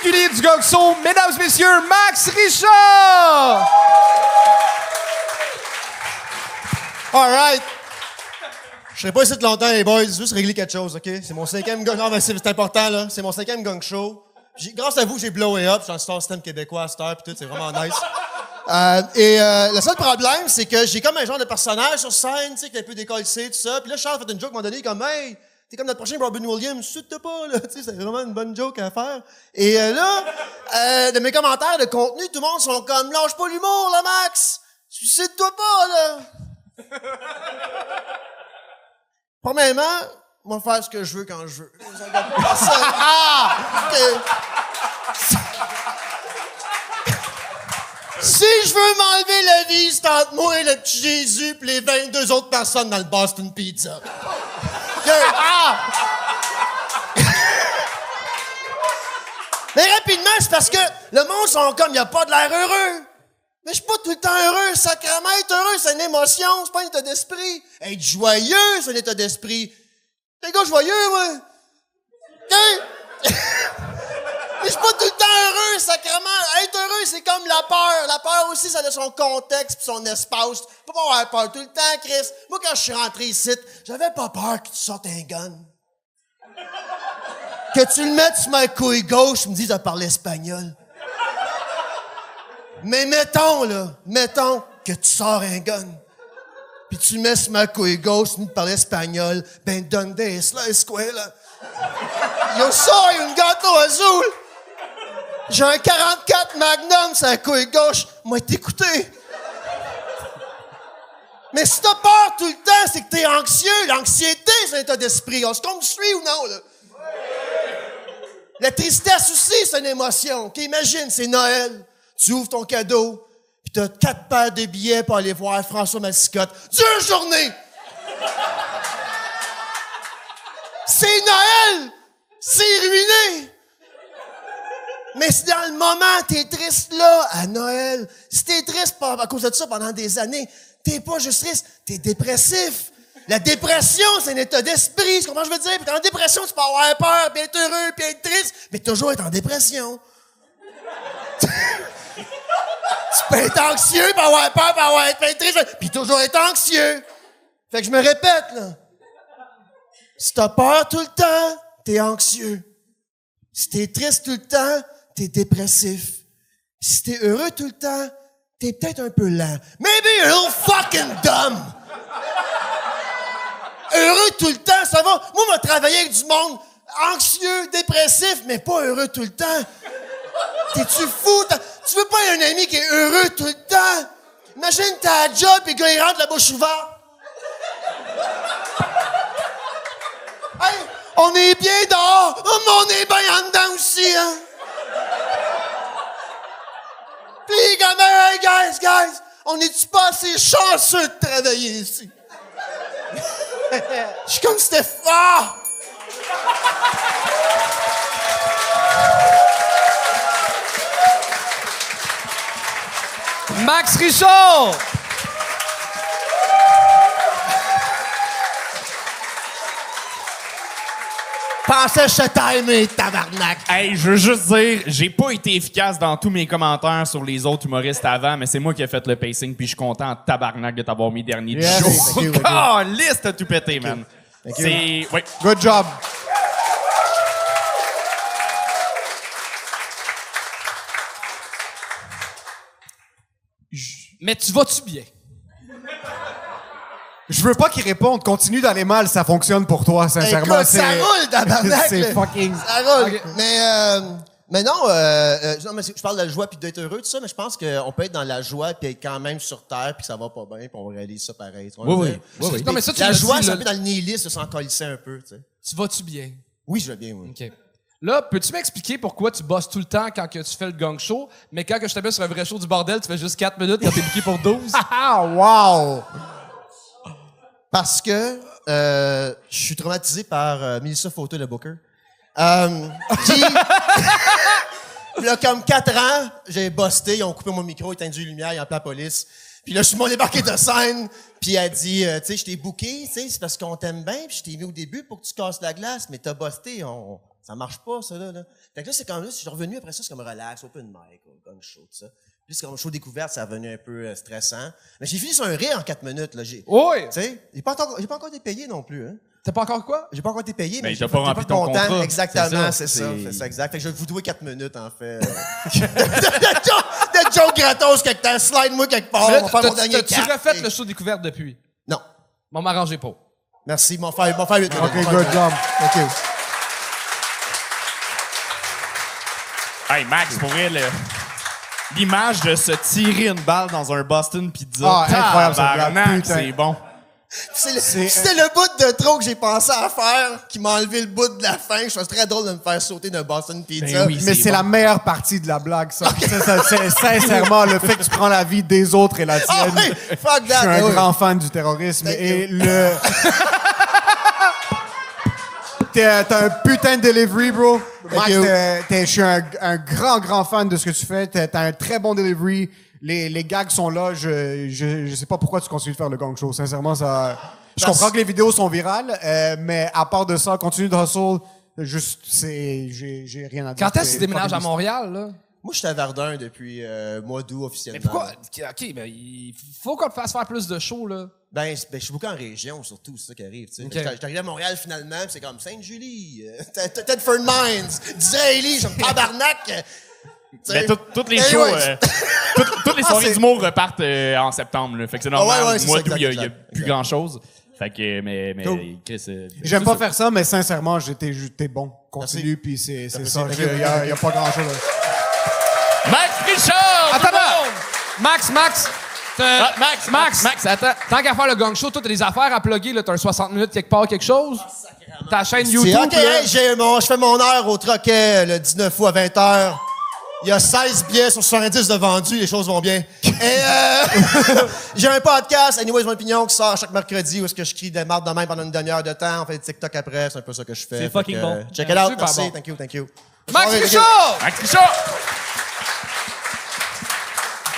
régulier du Gong Show, mesdames et messieurs, Max Richard! All right. Je serai pas ici longtemps, les boys. Juste régler quelque chose, OK? C'est mon 5e gong... Non, mais c'est important, là. C'est mon 5e gong show. Grâce à vous, j'ai blowé up. Je suis dans le star system québécois à cette heure, pis tout. C'est vraiment nice. Le seul problème, c'est que j'ai comme un genre de personnage sur scène, tu sais, qui est un peu décollé, tout ça. Puis là, Charles a fait une joke à un moment donné, comme, hey, t'es comme notre prochain Robin Williams, chute pas, là. Tu sais, c'est vraiment une bonne joke à faire. Et de mes commentaires de contenu, tout le monde sont comme, lâche pas l'humour, là, Max. Suicide-toi pas, là. Premièrement, moi, faire ce que je veux quand je veux. Si je veux m'enlever la vie, c'est entre moi et le petit Jésus pis les 22 autres personnes dans le Boston Pizza. Mais rapidement, c'est parce que le monde sont comme, y a pas de l'air heureux. Mais je suis pas tout le temps heureux, sacrément. Être heureux, c'est une émotion, c'est pas un état d'esprit. Être joyeux, c'est un état d'esprit. T'es un gars joyeux, moi. Mais je suis pas tout le temps heureux, sacrément. Être heureux, c'est comme la peur. La peur aussi, ça a son contexte pis son espace. Faut pas avoir peur tout le temps, Chris. Moi, quand je suis rentré ici, j'avais pas peur que tu sortes un gun. Que tu le mettes sur ma couille gauche, me dis de parler espagnol. Mais mettons que tu sors un gun, puis tu le mets sur ma couille gauche, tu me parles espagnol, ben donde es la escuela? Yo soy un gato azul! J'ai un 44 Magnum sur la couille gauche, moi t'écouter. Mais si t'as peur tout le temps, c'est que t'es anxieux. L'anxiété, c'est un état d'esprit. On se construit ou non, là? La tristesse aussi, c'est une émotion. OK, imagine, c'est Noël. Tu ouvres ton cadeau, pis t'as 4 paires de billets pour aller voir François Massicotte. 2 journées! C'est Noël! C'est ruiné! Mais si dans le moment, t'es triste là, à Noël, si t'es triste à cause de ça pendant des années, t'es pas juste triste, t'es dépressif. La dépression, c'est un état d'esprit, c'est comment je veux dire? Puis en dépression, tu peux avoir peur, puis être heureux, puis être triste, mais toujours être en dépression. Tu peux être anxieux, puis avoir peur, puis être triste, puis toujours être anxieux. Fait que je me répète, là. Si t'as peur tout le temps, t'es anxieux. Si t'es triste tout le temps, t'es dépressif. Si t'es heureux tout le temps, t'es peut-être un peu lent. Maybe a little fucking dumb. Heureux tout le temps, ça va. Moi, je vais travailler avec du monde anxieux, dépressif, mais pas heureux tout le temps. T'es-tu fou? Tu veux pas un ami qui est heureux tout le temps? Imagine, t'as un job et le gars, il rentre la bouche ouverte. Hey, on est bien dehors, mais on est bien en dedans aussi, hein? Puis les gamins, hey, guys, on est-tu pas assez chanceux de travailler ici? Je suis comme c'était fort! Max Richard! Pensais que je t'aimais, tabarnak! Hey, je veux juste dire, j'ai pas été efficace dans tous mes commentaires sur les autres humoristes avant, mais c'est moi qui ai fait le pacing, puis je suis content en tabarnak de t'avoir mis dernier du Yes, show. thank you. Oh, liste à tout pété, man. C'est... Oui. Good job. Mais tu vas-tu bien? Je veux pas qu'il réponde. Continue d'aller mal, ça fonctionne pour toi, sincèrement. Écoute, ça roule, tabarnak! C'est là. fucking... Ça roule. Ok. Mais non, mais je parle de la joie puis d'être heureux, tout ça, mais je pense qu'on peut être dans la joie puis être quand même sur terre puis que ça va pas bien puis on réalise ça pareil. Tu vois, Oui, je veux dire? oui, oui. Non, mais ça, tu La l'as joie, dit, c'est là. un peu dans le nihilisme de s'en colisser un peu, tu sais. Tu vas-tu bien? Oui, je vais bien, oui. OK. Là, peux-tu m'expliquer pourquoi tu bosses tout le temps quand que tu fais le gang show, mais quand que je t'appelle sur un vrai show du bordel, tu fais juste 4 minutes quand t'es booké pour 12? Ah, wow! Parce que je suis traumatisé par Melissa Photo de Booker. Puis, là, comme 4 ans, j'ai busté, ils ont coupé mon micro, éteint les lumières, ils ont appelé la police. Puis là, je suis mon débarqué de scène, puis elle dit, tu sais, je t'ai booké, tu sais, c'est parce qu'on t'aime bien, puis je t'ai mis au début pour que tu casses la glace, mais t'as busté, Ça marche pas, ça, là. Fait que là, c'est comme là, je suis revenu après ça, c'est comme relax, open mic, gang show, tout ça. Puis c'est comme show découverte, ça a devenu un peu stressant. Mais j'ai fini sur un rire en 4 minutes, là. Oui! Tu sais, j'ai pas encore été payé non plus, hein. T'as pas encore quoi? J'ai pas encore été payé, mais Ben, j'ai t'as pas rempli ton content. contrat. Exactement, C'est c'est ça, ça, exact. Fait que je vais vous douer 4 minutes, en fait. de joke gratos quelque temps, slide-moi quelque part, on va faire mon dernier Tu 4. refait le show découverte depuis? Non. M'en m'arranger pas. Merci, m'en faire 8 minutes. OK, good job. Thank you. Hey, Max, pour vrai, l'image de se tirer une balle dans un Boston Pizza. Ah, incroyable, cette blague, tabarnak, putain. c'est bon. C'était le bout de trop que j'ai pensé à faire qui m'a enlevé le bout de la fin. Je trouve très drôle de me faire sauter d'un Boston Pizza. Ben oui. Mais c'est la meilleure partie de la blague, ça. C'est sincèrement le fait que tu prends la vie des autres et la Ah tienne. oui, fuck Je that. suis un oui. grand fan du terrorisme. Thank Et you. le... T'as un putain de delivery, bro. Max, you. je suis un grand fan de ce que tu fais. T'as un très bon delivery. Les gags sont là. Je sais pas pourquoi tu continues de faire le gang show. Sincèrement, ça... Je comprends que les vidéos sont virales, mais à part de ça, continue de hustle. Juste, j'ai rien à dire. Quand est-ce que tu C'est déménages à fucking Montréal, là? Moi, je suis à Verdun depuis mois d'août officiellement. Mais pourquoi? OK, ben, il faut qu'on te fasse faire plus de shows, là. Ben, je suis beaucoup en région, surtout, c'est ça qui arrive. Tu sais. Ok. J'étais arrivé à Montréal finalement, puis c'est comme Sainte-Julie, Tedford Mines, Disraeli, je me tabarnak. Tu sais. Ben, toutes les Anyways. shows, toutes les soirées d'humour repartent en septembre. Là. Fait que c'est normal. ouais, c'est Moi, ça, d'où il y a exact. plus grand-chose. Fait que, mais Cool. Chris, J'aime pas faire ça, mais sincèrement, t'es bon. Continue, Merci. puis c'est T'apprécies. ça. Il y a pas grand-chose à... Max Richard! Attends, tout le monde! Max! Ah, Max, attends. Tant qu'à faire le gang show, toi, t'as des affaires à plugger, là. T'as un 60 minutes quelque part, quelque chose? Ta chaîne YouTube, C'est OK, là. hey, je fais mon heure au Troquet le 19 août à 20h. Il y a 16 billets sur 70 de vendus, les choses vont bien. Et j'ai un podcast, Anyways Mon Opinion, qui sort chaque mercredi où est-ce que je crie des mardes de même pendant une demi-heure de temps. On fait des TikTok après, c'est un peu ça que je fais. C'est fucking bon. Check it out, Super merci, bon. thank you. Max Bonne soirée, Richard! Max Richard!